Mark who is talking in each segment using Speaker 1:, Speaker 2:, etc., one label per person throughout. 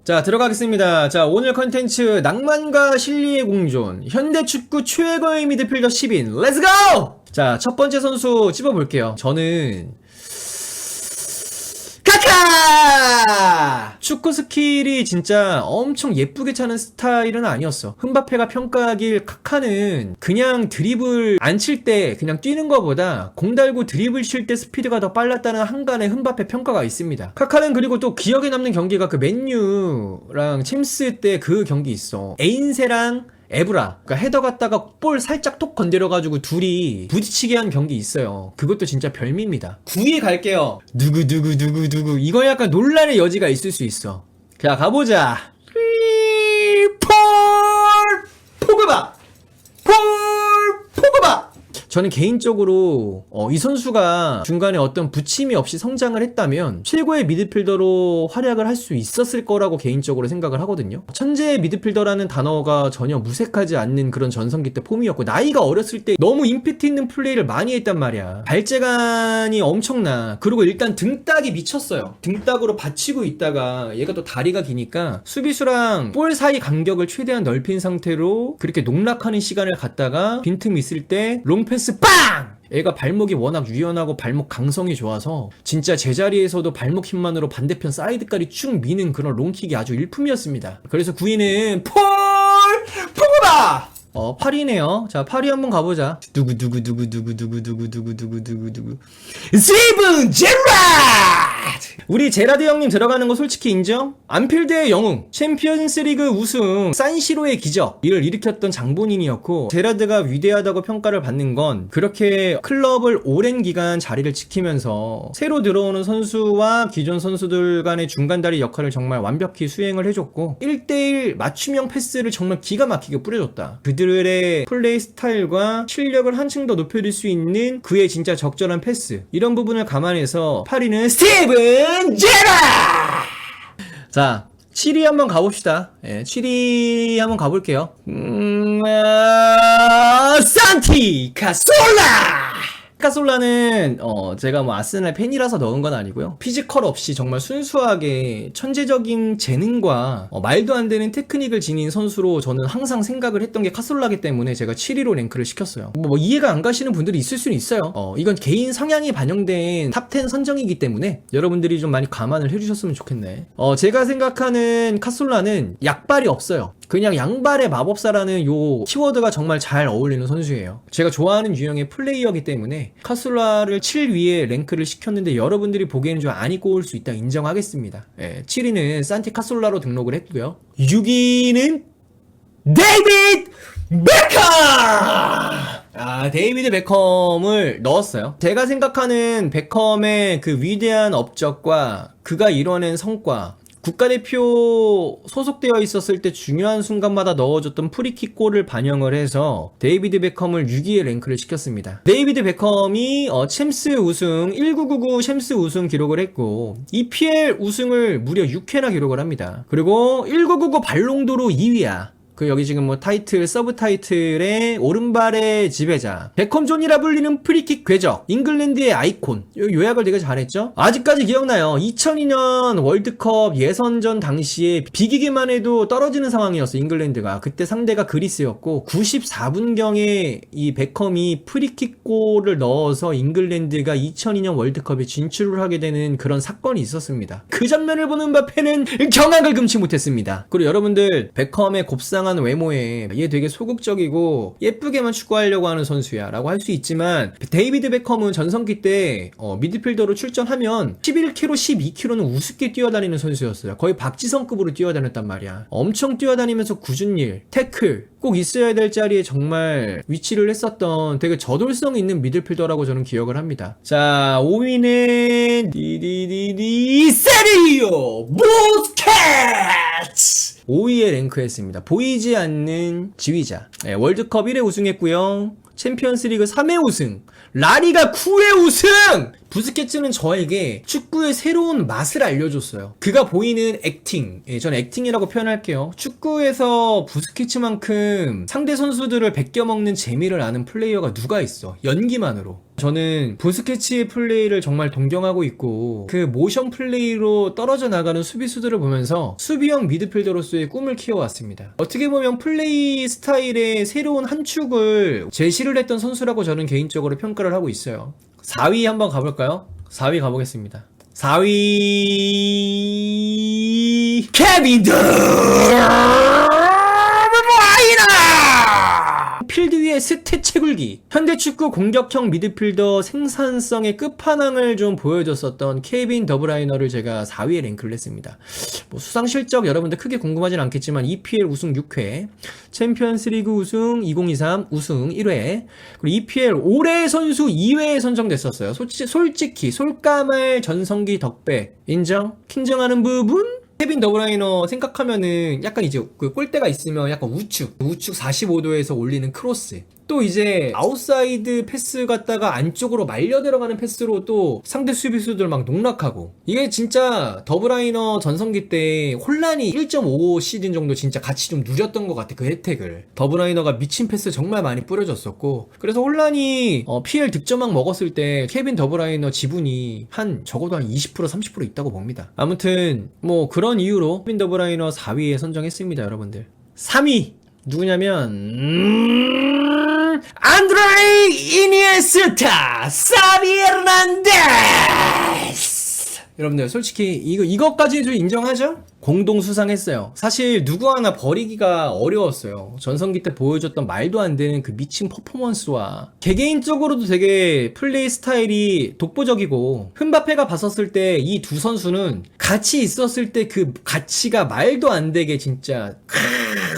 Speaker 1: 자, 들어가겠습니다. 자, 오늘 컨텐츠 낭만과 실리의 공존 현대축구 최고의 미드필더 10인 렛츠고! 자, 첫 번째 선수 찝어볼게요. 저는 카카! 축구 스킬이 진짜 엄청 예쁘게 차는 스타일은 아니었어. 흠바페가 평가하길 카카는 그냥 드리블 안 칠 때 그냥 뛰는 것보다 공 달고 드리블 칠 때 스피드가 더 빨랐다는 한간의 흠바페 평가가 있습니다. 카카는 그리고 또 기억에 남는 경기가 그 맨유랑 챔스 때 그 경기 있어. 에인세랑 에브라, 그러니까 헤더 갔다가 볼 살짝 톡 건드려가지고 둘이 부딪히게 한 경기 있어요. 그것도 진짜 별미입니다. 9위 갈게요. 누구 이거 약간 논란의 여지가 있을 수 있어. 자, 가보자. 폴 포그바. 저는 개인적으로 이 선수가 중간에 어떤 부침이 없이 성장을 했다면 최고의 미드필더로 활약을 할 수 있었을 거라고 개인적으로 생각을 하거든요. 천재의 미드필더라는 단어가 전혀 무색하지 않는 그런 전성기 때 폼이었고, 나이가 어렸을 때 너무 임팩트 있는 플레이를 많이 했단 말이야. 발재간이 엄청나. 그리고 일단 등딱이 미쳤어요. 등딱으로 받치고 있다가 얘가 또 다리가 기니까 수비수랑 볼 사이 간격을 최대한 넓힌 상태로 그렇게 농락하는 시간을 갖다가 빈틈이 있을 때 롱패스 빵! 애가 발목이 워낙 유연하고 발목 강성이 좋아서 진짜 제자리에서도 발목 힘만으로 반대편 사이드까지 쭉 미는 그런 롱킥이 아주 일품이었습니다. 그래서 9위는 포그바! 8위네요. 자, 8위 한번 가보자. 누구 스티븐 제라드! 우리 제라드 형님 들어가는 거 솔직히 인정? 안필드의 영웅, 챔피언스리그 우승, 산시로의 기적 이를 일으켰던 장본인이었고, 제라드가 위대하다고 평가를 받는 건 그렇게 클럽을 오랜 기간 자리를 지키면서 새로 들어오는 선수와 기존 선수들 간의 중간다리 역할을 정말 완벽히 수행을 해줬고, 1대1 맞춤형 패스를 정말 기가 막히게 뿌려줬다. 그들의 플레이 스타일과 실력을 한층 더 높여줄 수 있는 그의 진짜 적절한 패스, 이런 부분을 감안해서 8위는 스티븐 제라! 자, 7위 한번 가봅시다. 7위 한번 가볼게요. 산티 카솔라! 카솔라는 제가 뭐 아스날 팬이라서 넣은 건 아니고요. 피지컬 없이 정말 순수하게 천재적인 재능과 말도 안 되는 테크닉을 지닌 선수로 저는 항상 생각을 했던 게 카솔라기 때문에 제가 7위로 랭크를 시켰어요. 뭐 이해가 안 가시는 분들이 있을 수는 있어요. 이건 개인 성향이 반영된 탑10 선정이기 때문에 여러분들이 좀 많이 감안을 해주셨으면 좋겠네. 제가 생각하는 카솔라는 약발이 없어요. 그냥 양발의 마법사라는 요 키워드가 정말 잘 어울리는 선수예요. 제가 좋아하는 유형의 플레이어이기 때문에 카솔라를 7위에 랭크를 시켰는데 여러분들이 보기에는 좀 안 입고 올 수 있다 인정하겠습니다. 7위는 산티 카솔라로 등록을 했고요. 6위는 데이비드 베컴! 데이비드 베컴을 넣었어요. 제가 생각하는 베컴의 그 위대한 업적과 그가 이뤄낸 성과, 국가대표 소속되어 있었을 때 중요한 순간마다 넣어줬던 프리킥 골을 반영을 해서 데이비드 베컴을 6위에 랭크를 시켰습니다. 데이비드 베컴이 챔스 우승 1999 챔스 우승 기록을 했고 EPL 우승을 무려 6회나 기록을 합니다. 그리고 1999 발롱도르 2위야. 여기 지금 뭐 타이틀, 서브 타이틀의 오른발의 지배자, 베컴존이라 불리는 프리킥 궤적, 잉글랜드의 아이콘. 요약을 되게 잘했죠? 아직까지 기억나요. 2002년 월드컵 예선전 당시에 비기기만 해도 떨어지는 상황이었어, 잉글랜드가. 그때 상대가 그리스였고 94분경에 이 베컴이 프리킥 골을 넣어서 잉글랜드가 2002년 월드컵에 진출을 하게 되는 그런 사건이 있었습니다. 그 장면을 보는 바페는 경악을 금치 못했습니다. 그리고 여러분들, 베컴의 곱상한 외모에 얘 되게 소극적이고 예쁘게만 축구하려고 하는 선수야 라고 할 수 있지만, 데이비드 베컴은 전성기 때 미드필더로 출전하면 11km, 12km는 우습게 뛰어다니는 선수였어요. 거의 박지성급으로 뛰어다녔단 말이야. 엄청 뛰어다니면서 굳은 일, 태클, 꼭 있어야 될 자리에 정말 위치를 했었던 되게 저돌성 있는 미드필더라고 저는 기억을 합니다. 자, 5위는 세리오 부스케츠! 5위에 랭크했습니다. 보이지 않는 지휘자. 월드컵 1회 우승했고요. 챔피언스리그 3회 우승, 라리가 9회 우승! 부스케츠는 저에게 축구의 새로운 맛을 알려줬어요. 그가 보이는 액팅, 전 액팅이라고 표현할게요. 축구에서 부스케츠만큼 상대 선수들을 베껴먹는 재미를 아는 플레이어가 누가 있어? 연기만으로. 저는 부스케치의 플레이를 정말 동경하고 있고 그 모션 플레이로 떨어져 나가는 수비수들을 보면서 수비형 미드필더로서의 꿈을 키워왔습니다. 어떻게 보면 플레이 스타일의 새로운 한 축을 제시를 했던 선수라고 저는 개인적으로 평가를 하고 있어요. 4위 한번 가볼까요? 4위 가보겠습니다. 4위 케빈 더 필드 위에 스탯 채굴기. 현대축구 공격형 미드필더 생산성의 끝판왕을 좀 보여줬었던 케빈 더브라이너를 제가 4위에 랭크를 했습니다. 뭐 수상 실적 여러분들 크게 궁금하진 않겠지만 EPL 우승 6회, 챔피언스리그 우승 2023 우승 1회, 그리고 EPL 올해 선수 2회에 선정됐었어요. 솔직히 솔까말 전성기 덕배 인정? 킹정하는 부분? 케빈 더브라이너 생각하면은 약간 이제 그 골대가 있으면 약간 우측 45도에서 올리는 크로스, 또 이제 아웃사이드 패스 갔다가 안쪽으로 말려 들어가는 패스로 또 상대 수비수들 막 농락하고, 이게 진짜 더브라이너 전성기 때 혼란이 1.5 시즌 정도 진짜 같이 좀 누렸던 것 같아. 그 혜택을 더브라이너가 미친 패스 정말 많이 뿌려줬었고, 그래서 혼란이 PL 득점왕 먹었을 때 케빈 더브라이너 지분이 적어도 한 20% 30% 있다고 봅니다. 아무튼 뭐 그런 이유로 케빈 더브라이너 4위에 선정했습니다. 여러분들 3위 누구냐면 안드레 이니에스타 사비 에르난데스. 여러분들 솔직히 이것까지 좀 인정하죠? 공동 수상했어요. 사실 누구 하나 버리기가 어려웠어요. 전성기 때 보여줬던 말도 안 되는 그 미친 퍼포먼스와 개개인적으로도 되게 플레이 스타일이 독보적이고, 흠바페가 봤었을 때 이 두 선수는 같이 있었을 때 그 가치가 말도 안 되게 진짜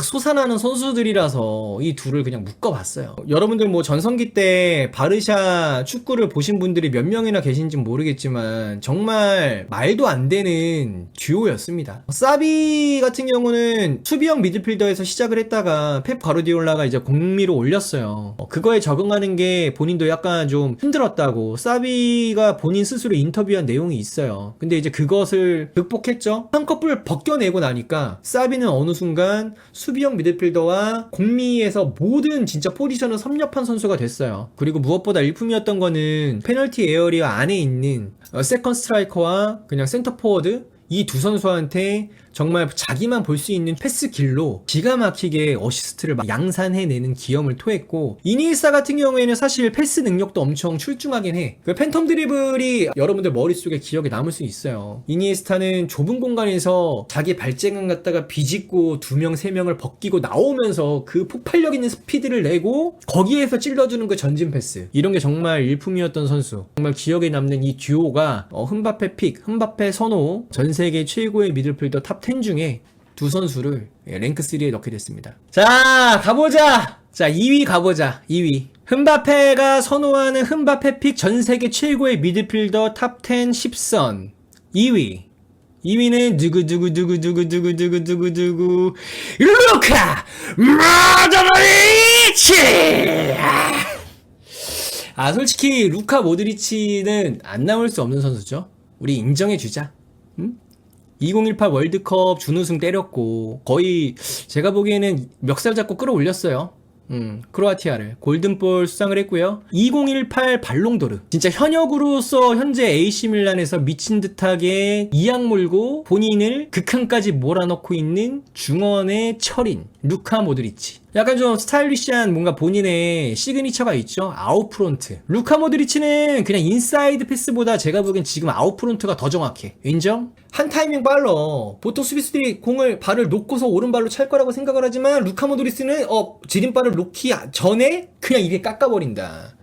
Speaker 1: 솟아나는 선수들이라서 이 둘을 그냥 묶어봤어요. 여러분들 뭐 전성기 때 바르샤 축구를 보신 분들이 몇 명이나 계신지 모르겠지만 정말 말도 안 되는 듀오였습니다. 사비 같은 경우는 수비형 미드필더에서 시작을 했다가 펩 가르디올라가 이제 공미로 올렸어요. 그거에 적응하는 게 본인도 약간 좀 힘들었다고 사비가 본인 스스로 인터뷰한 내용이 있어요. 근데 이제 그것을 극복했죠. 한꺼풀 벗겨내고 나니까 사비는 어느 순간 수비형 미드필더와 공미에서 모든 진짜 포지션을 섭렵한 선수가 됐어요. 그리고 무엇보다 일품이었던 거는 페널티 에어리어 안에 있는 세컨 스트라이커와 그냥 센터 포워드, 이 두 선수한테 정말 자기만 볼 수 있는 패스 길로 기가 막히게 어시스트를 막 양산해내는 기염을 토했고, 이니에스타 같은 경우에는 사실 패스 능력도 엄청 출중하긴 해. 그 팬텀 드리블이 여러분들 머릿속에 기억에 남을 수 있어요. 이니에스타는 좁은 공간에서 자기 발재간 갖다가 비집고 2명 3명을 벗기고 나오면서 그 폭발력 있는 스피드를 내고 거기에서 찔러주는 그 전진 패스, 이런 게 정말 일품이었던 선수. 정말 기억에 남는 이 듀오가 흠바페 픽, 흠바페 선호, 전 세계 최고의 미드필더 탑 10 중에 두 선수를 랭크 3에 넣게 됐습니다. 자, 가보자. 자, 2위 가보자. 2위. 흠바페가 선호하는 흠바페 픽 전 세계 최고의 미드필더 탑 10 10선. 2위. 2위는 두구 루카 모드리치. 솔직히 루카 모드리치는 안 나올 수 없는 선수죠. 우리 인정해주자. 응? 2018 월드컵 준우승 때렸고 거의 제가 보기에는 멱살 잡고 끌어올렸어요. 크로아티아를 골든볼 수상을 했고요. 2018 발롱도르, 진짜 현역으로서 현재 AC밀란에서 미친 듯하게 이악 물고 본인을 극한까지 몰아넣고 있는 중원의 철인 루카 모드리치. 약간 좀 스타일리시한 뭔가 본인의 시그니처가 있죠. 아웃프론트. 루카 모드리치는 그냥 인사이드 패스보다 제가 보기엔 지금 아웃프론트가 더 정확해. 인정? 한 타이밍 빨라. 보통 수비수들이 발을 놓고서 오른발로 찰 거라고 생각을 하지만 루카 모드리치는 지린발을 놓기 전에 그냥 이게 깎아버린다.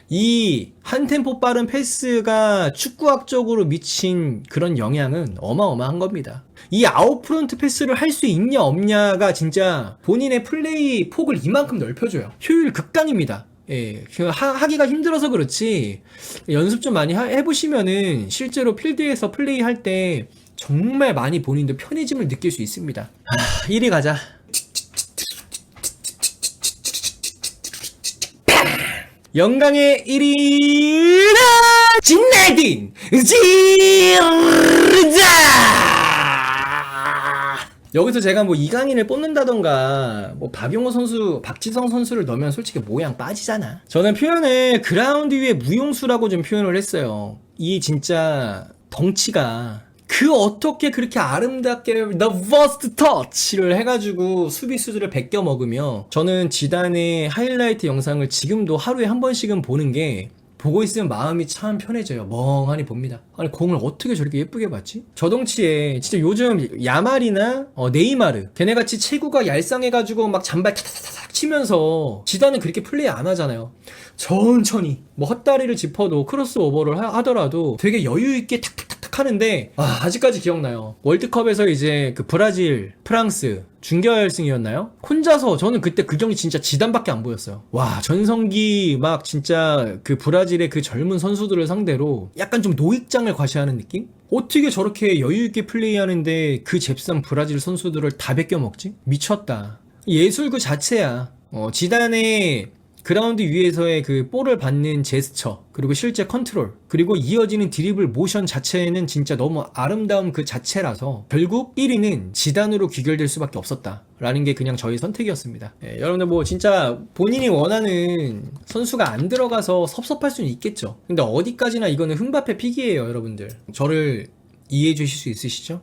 Speaker 1: 이 한 템포 빠른 패스가 축구학적으로 미친 그런 영향은 어마어마한 겁니다. 이 아웃프론트 패스를 할 수 있냐 없냐가 진짜 본인의 플레이 폭을 이만큼 넓혀줘요. 효율 극강입니다. 예, 하기가 힘들어서 그렇지 연습 좀 많이 해보시면은 실제로 필드에서 플레이할 때 정말 많이 본인도 편해짐을 느낄 수 있습니다. 1위 가자. 영광의 1위는 진네딘 지르다. 여기서 제가 뭐 이강인을 뽑는다던가 뭐 박용호 선수, 박지성 선수를 넣으면 솔직히 모양 빠지잖아. 저는 표현을 그라운드 위의 무용수라고 좀 표현을 했어요. 이 진짜 덩치가 그 어떻게 그렇게 아름답게 The First Touch를 해가지고 수비수들을 베껴 먹으며, 저는 지단의 하이라이트 영상을 지금도 하루에 한 번씩은 보는 게 보고 있으면 마음이 참 편해져요. 멍하니 봅니다. 아니 공을 어떻게 저렇게 예쁘게 봤지? 저 덩치에 진짜 요즘 야말이나 네이마르 걔네같이 체구가 얄쌍해가지고 막 잔발 타타타닥 치면서 지단은 그렇게 플레이 안 하잖아요. 천천히 뭐 헛다리를 짚어도 크로스오버를 하더라도 되게 여유있게 탁탁탁탁 하는데, 아직까지 기억나요. 월드컵에서 이제 그 브라질, 프랑스 준결승이었나요? 혼자서 저는 그때 그 경기 진짜 지단밖에 안 보였어요. 와, 전성기 막 진짜 그 브라질의 그 젊은 선수들을 상대로 약간 좀 노익장을 과시하는 느낌? 어떻게 저렇게 여유있게 플레이하는데 그 잽싼 브라질 선수들을 다 베껴 먹지? 미쳤다. 예술 그 자체야. 지단의 그라운드 위에서의 그 볼을 받는 제스처, 그리고 실제 컨트롤, 그리고 이어지는 드리블 모션 자체는 진짜 너무 아름다운 그 자체라서 결국 1위는 지단으로 귀결될 수밖에 없었다 라는 게 그냥 저희 선택이었습니다. 여러분들 뭐 진짜 본인이 원하는 선수가 안 들어가서 섭섭할 수는 있겠죠. 근데 어디까지나 이거는 흥바페 픽이에요. 여러분들 저를 이해해 주실 수 있으시죠?